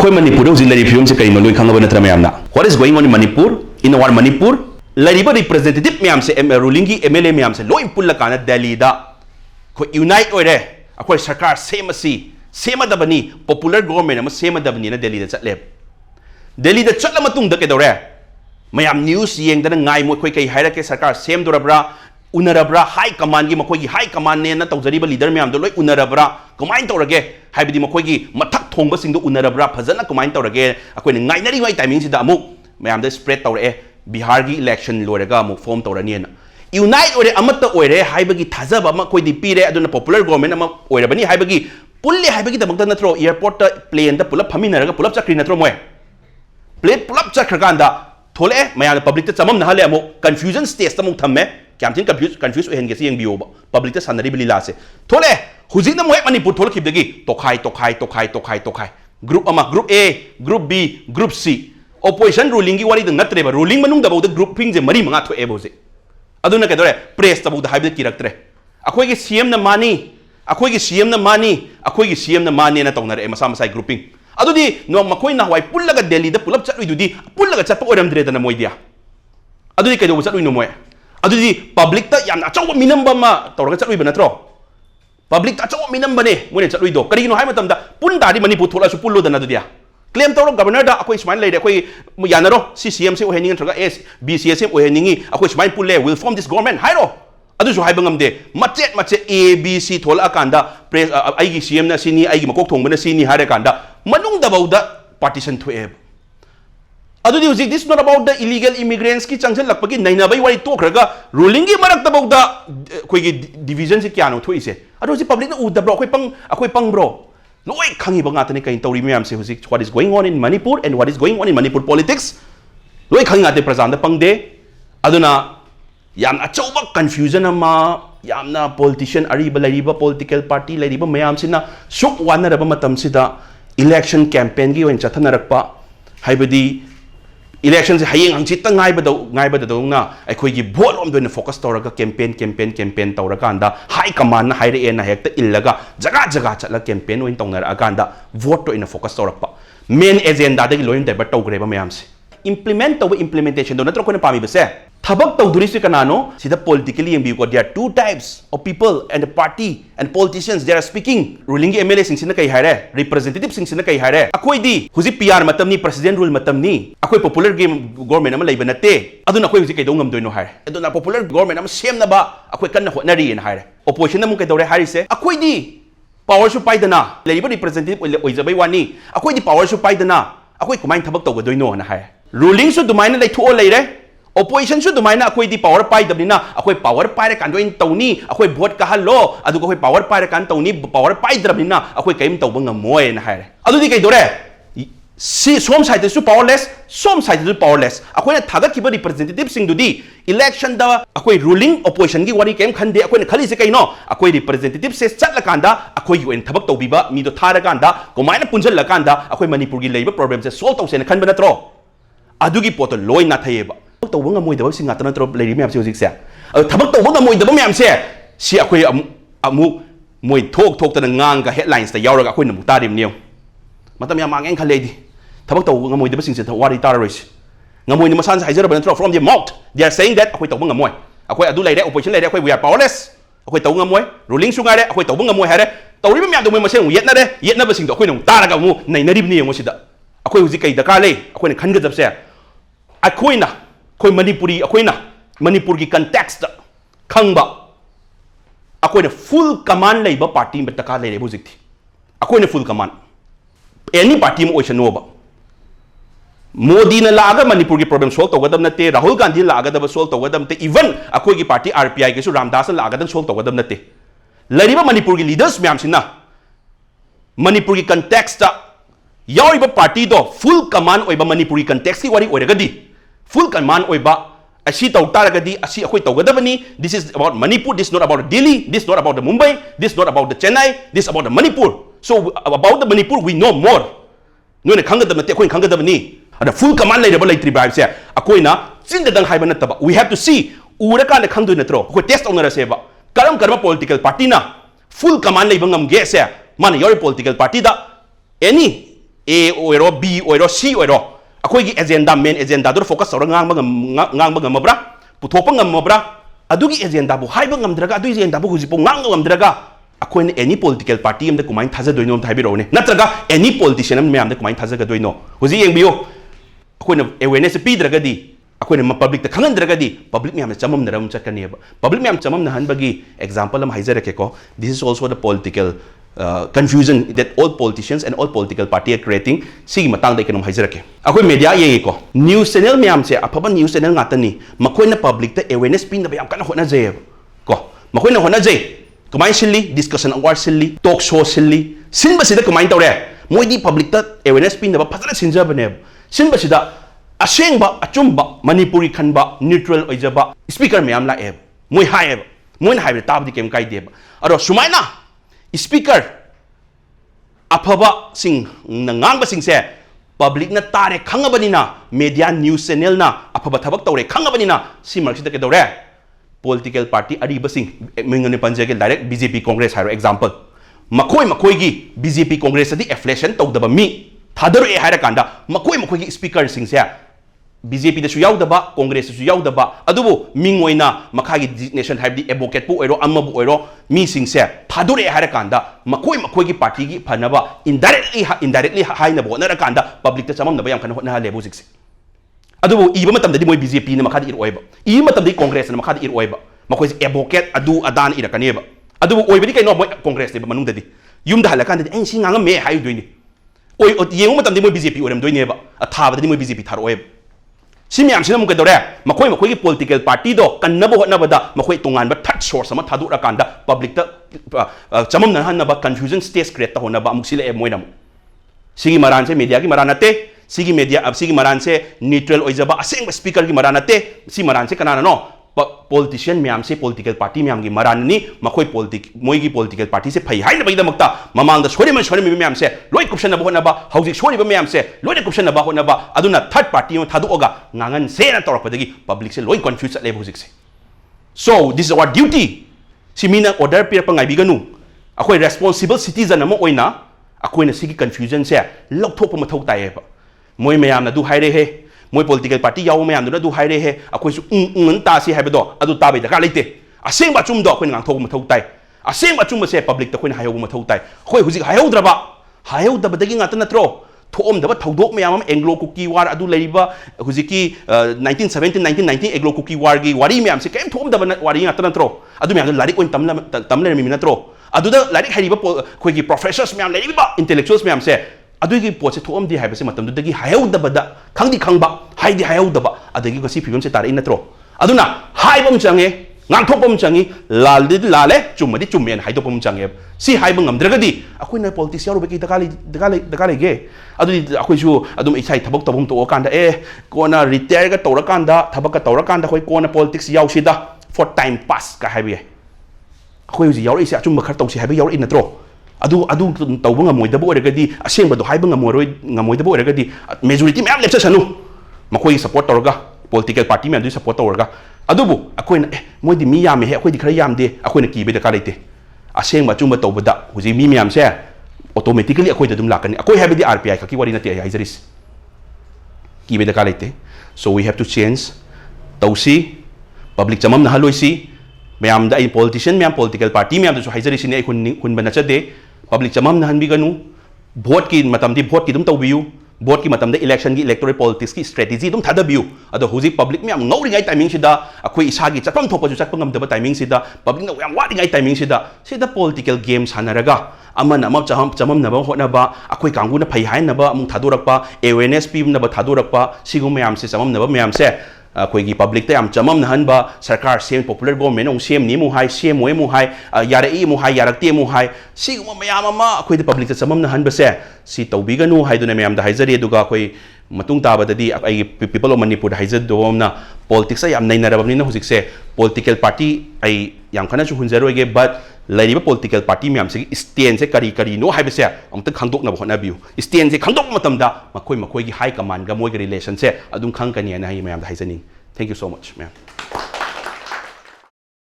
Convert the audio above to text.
अखोई मणिपुर हौजिक लैरि फिल्म से करिनो लोइ खंगबा नत्र मयामना what is going on in Manipur in our Manipur लैरिबा रिप्रेजेंटेटिव मयाम से रूलिंग की एमएलए मयाम से लोइ पुल्ला काना दिल्ली दा खो यूनाइट ओइरे अखोई सरकार सेमसी सेमदबनी पॉपुलर गवर्नमेंट अमा सेमदबनी ना दिल्ली दा चटले दिल्ली दा चटला मतुंग दा केदौरे मयाम news येंगदना ngai mo khoi kai haira ke sarkar sem dorabra unarabra high command gi makhoi gi high command ne na tawjariba leader myam do loi unarabra kamain tawrage haibidi makhoi gi mathak thongba sing do unarabra phajana kamain tawrage akoi ngai nari wai timing si da amuk myam da spread tawre Bihar gi election loiraga amuk form tawrani na unite ore amatta oire haibagi thajaba ma koi di pire aduna popular government ama oirabani haibagi pulle haibagi da magda natro airport ta plane da pulap phaminaraga pulap chakri natro moy plane pulap chakraganda थोले मैं public चमम नहले Amo confusion stage तमु थम्मे क्याम thin confuse ओहेनगे से young public सनरी बिलीला से थोले हुजिन मोय मणिपुर थोल खिबदगी तोखाई ग्रुप अमा group A group B group C opposition ruling की वारी नत्रेबा रूलिंग मनुंग दबो ग्रुपिंग जे मरी मंगा थोए बोजे अदुना केदोरे प्रेस तबो हाइबे किरक्तरे अखोई की सीएम न मानी अखोई की सीएम न मानी ना तौनरे मसा मसाई ग्रुपिंग अदुदी नो मखोई ना हवाई पुल्लगा दिल्ली दा पुलप चटुइदुदी पुल्लगा चटप ओरमद्रेदना मोइदिया अदुदी कइदो चटुइनो मोय अदुदी पब्लिक ता याम अचौब मिनम्बा मा तौरगा चटुइबा नत्रो पब्लिक ता अचौब मिनम्बने मोने चटुइदो करिनो हाय मतमदा पुन दादी मणिपुर थोलासु पुल्लोदना दुदिया क्लेम तौरो गवर्नर दा अखोई स्माइन लेरे अखोई यानरो सीसीएम से ओहेनिंग नत्रगा एस बीसीएसएम ओहेनिंगी अखोई स्माइन पुल्ले विल फॉर्म दिस गवर्नमेंट हाइरो अदुसु हाइबा ngamde मचेत ए बी सी थोला कांदा प्रेस आइगी सीएम ना सिनी आइगी मकोक थोंबना सिनी हारे कांदा मनुंग दबाउदा पार्टीशन थोए अदुदी हुजिक this not about the illegal immigrants की चंगजन लपकी नैनाबई वाई तोखरगा रूलिंग की मरक दबाउदा कोई डिवीजन से क्या नो थोइसे अदु हुजिक पब्लिक ना उदब्रो अखोई पंग ब्रो लोई खंगी बंगातने कहीं तौरी मैम से हुजिक what is going on in Manipur and what is going on in Manipur politics लोई खंगी आते प्रजान पंगदे अदुना याम अचौबा कंफ्यूजन अमा यामना पॉलिटिशियन अरीबा लरीबा पॉलिटिकल पार्टी लरीबा मयाम सिना सुक वानरबा मतम सिदा इलेक्शन कैंपेन की ओइन चथनरकपा हाइबदी इलेक्शन से हयेंग हंचित गायबदौना अखोई भोट लोम फोकस तौरगा कैंपेन तौरकांदा हाई कमांड हाइरे ना हेक्ता इल्लगा जगह जगह चला कैंपेन ओइन तौनरकांदा वोट तो इन फोकस तौरकपा मेन एजेंडा दगी लोइन डाइवर्ट तौग्रेबा मयाम से implement tau implementation do natro ko na pami base thabak tau duri se kanano sida politically yeng bi ko there are two types of people and the party and politicians they are speaking ruling MLA sing sina kai haire representative sing sina kai haire akoi di huji PR matam ni president rule matam ni akoi popular game government am leiba nate aduna akoi huji kai do ngam doino haire aduna popular government am sem na ba akoi kan na hotnari en haire opposition na mu kai dore haire se akoi di power su paidana leiba representative oijabai wani akoi di power su paidana akoi kumain thabak tau ga doino na haire ruling सु दुमाइना लेथो लेरे opposition सु दुमाइना अखोई the power पाई दबनिना अखोई power पाइरे कान दोइन तौनी अखोई vote का hello अदु अखोई power पाइरे कान तौनी power पाई दबनिना अखोई कइम तौब ngमोय ना हारे अदु दी कइ दोरे सी सोम साइड सु पावरलेस सोम साइड सु पावरलेस अखोई थागत किबा रिप्रेजेंटेटिव सिंग दुदी इलेक्शन दा अखोई रूलिंग ओपोजिशन की वारी केम खंदे अखोई खली से कइनो अखोई रिप्रेजेंटेटिव से चटला कांदा अखोई ओइन थबक तौबीबा मी दो थारा कांदा कोमाइना पुंजल लकांदा अखोई मणिपुर की लेबा प्रॉब्लम से सॉल्व तौसेन खनबा नत्रो अदुगी पोतो लोई ना थायेबा तौबा ngमोइदबा सिंग आतना नत्रो लेरि मैम से हुजिक से थबक तौबा ngमोइदबा मैम से सी अखोई अमु मोइ थोक ngang ga headlines ta yauraga अखोई नमु तारिम नियो मतम या मांगेन खलेदि थबक तौबा ngमोइदबा सिंग से वारी ताररोइस ngमोइन मसान से हाइजरबा नत्रो from the mouth they are saying that अखोई तौबा ngमोइ अखोई अदु लेरे opposition लेरे अखोई we are powerless अखोई तौबा ngमोइ ruling सु गारे अखोई तौबा ngमोइ हारे तौरिबा मैम दो मोइ मसे येतनबा सिंग दो अखोई नमु तारागा मु नैनरिबनि यमो सिदा अखोई हुजिक कई दका ले अखोई खनगजब से अखोइना कोई मणिपुरी अखोइना मणिपुर की कंटेक्स्ट खंगबा अखोइना फुल कमांड लेबा पार्टी में तका लेरे बुजिक थी अखोइना फुल कमांड एनी पार्टी में ओइसनोबा मोदी ने लागा मणिपुर की प्रॉब्लम सॉल्व तौगदम नते राहुल गांधी लागादब सॉल्व तौगदम ते इवन अखोई की पार्टी आरपीआई के सु रामदास लागादम सॉल्व तौगदम नते लरिबा मणिपुर की लीडर्स मैम सिना मणिपुर की कंटेक्स्ट यारिबा पार्टी दो फुल कमांड ओइबा मणिपुरी कंटेक्स्ट की वारी ओइरगदी फुल कमांड ओइबा असी तौतारगदी असी अखोई तौगदबनी this is about Manipur this not about Delhi this not about the Mumbai this not about the Chennai this about the Manipur so about the Manipur we know more नोने खंगदब नते अखोई खंगदबनी अदा फुल कमांड लेरबा लेत्रि बाइब से अखोइना चिंददंग हाइबा नतबा वी हैव टू सी उरका ने खंगदो नत्रो अखोई टेस्ट ओनरसेबा करम पॉलिटिकल पार्टी ना फुल कमांड लेबा ngमगे से मान योर पॉलिटिकल पार्टी दा any A oiro B oiro C oiro akoi gi agenda main agenda do focus ora ngang bang mabra puthopang mabra adugi agenda bu haiba ngamdraga adu agenda bu huji po ngang ngamdraga akoi ne any political party am da kumain thaja doino thaibi rone natraga any politician am me am da kumain thaja ga doino huji yengbiyo akoi na awareness pi draga di akoi ne public ta khangan draga di public me am chamam naram chakani ba public me am chamam nahan bagi example am haizare ke ko this is also the political confusion that all politicians and all political party are creating sigi matang dai kenom haizara ke akoi media ye ko news channel me am se apaba news channel ngatani makoi na public ta awareness pin da yam kana hona je ko makoi na hona je kumai silli discussion award silli talk show silli sinba sida kumai tawre moi di public ta awareness pin da phazana sinja bane sinba sida asengba achumba manipuri khanba neutral oijaba speaker me am la e moi hae moi na hae tab di kem kai de aro sumaina speaker afaba sing nangangba sing se public na tare khangabani na media news channel na afaba thabak tawre khangabani na simar sida ke dore political party ari basing mingane panjage direct BJP Congress haro example makoi gi BJP Congress adi affiliation tawdaba mi thadaru e haira kanda makoi gi speaker sing se BJP da su yaudaba Congress su yaudaba adubu mingoina makhagi designation habdi advocate pu oiro amma bu oiro mi sing se thadure hara kanda makoi gi party gi phanaba indirectly haina bo na kanda public ta chamam na bayam kana hotna lebu sik adubu iba matam da moi BJP na makhadi ir oiba i matam da Congress na makhadi ir oiba makoi advocate adu adan ira kaneba adubu oiba di kai no Congress le manung da di yum da hala kanda en singa me hayu doini oi yengu matam da moi BJP oram doineba athaba da moi BJP thar oiba Simiam sinam ke dore makoi gi political party do kannabo hotna bada makoi tungan ba third source ama thadu rakanda public ta chamam na hanna ba confusion stage create ta hona ba amuksile e moinam sigi maran se media gi maranate sigi media ab sigi maran se neutral oijaba aseng speaker gi maranate si maran se kanana no politician myam se political party myam gi maran ni makoi moi gi political party se phai haina bai da makta mamang da sori myam se loi corruption na ba hona ba hauji sori ba myam se loi corruption na ba hona ba aduna third party ma thadu oga ngangan se na torpa dagi public se loi confuse le hojik se so this is our duty simina order pir pa ngai bi ganu akoi responsible citizen ama oina akoi na sigi confusion se lokthop ma thau tai ba moi myam na du haire he moi political party yaw me anduna du haire he akoi su ta si haibedo adu ta bai da ka leite aseng ba chum do akoi ngang thok ma thok tai aseng ba chum se public ta koi na hayo ma thok tai khoi huji hayo daba dagi ngata na tro thom daba thodok me am anglo cookie war adu leiba huji ki 1917 1919 anglo cookie war gi wari me am se kem thom daba wari ngata na tro adu me am larik oin tamle mi na tro adu da larik hariba khoi gi professors me am leiba intellectuals me am se adugi poche thom di haiba se matam du dagi hayo daba da khangdi khangba haidi hayo daba adagi gosi phibam se tar in natro aduna haibam change ngang thopam changi lal di lale chumadi chummen haidopam change si haibam ngamdragadi akoi na politics yaru beki dakali ge adui akoi su adum isai thabak tabum to kanda kona retire ga tora kanda thabak ka tora kanda khoi kona politics yaw sida for time pass ka haibi akoi uji yaw isi achum khar tawsi haibi yaw in natro adu tawba ngamoi da bo regadi asengba do haiba ngamoi da bo regadi majority map lepsa sanu makoi support torga political party me adu support torga adubu akoi na moi di mi yam he akoi di khara yam de akoi na ki be da ka leite asengba chumba tawba da huji mi yam se automatically akoi da dum lakani akoi habi di RPI ka ki wari na te haizaris ki be da ka leite so we have to change tawsi public chamam na haloisi mayam da politician mayam political party mayam da so haizaris ne kun bana chade public chamam na hanbi ganu vote ki matam di vote ki dum tawbiu vote ki matam da election ki electoral politics ki strategy dum thadabiu ado huji public me am ngori ngai timing sida akoi isa gi chapam thopa ju chapam ngam da timing sida public na yang wadi ngai timing sida political games hanaraga amana amap chamam na ba hona ba akoi kangu na phai hain na ba amung thadorak pa awareness pi na ba thadorak pa sigum me am se chamam na ba me am se akoi gi public te am chamam na han ba sarkar sem popular government ong sem ni mu hai sem moi mu hai yara e mu hai yarak te mu hai sigum mayam ama akoi de public te chamam na han ba se si tawbi ganu hai duna me am da haizari duga akoi matung taba da di ai people of Manipur haizad do na politics ay am nai na rabni na husik se political party ai yang khana chu hunzaro ge but lariba political party me am se stand se kari no hai ba se am ta khangdok na hona biu stand se khangdok matam da makoi gi high command ga moi ga relation se adum khang kani na hi me am da haizani thank you so much man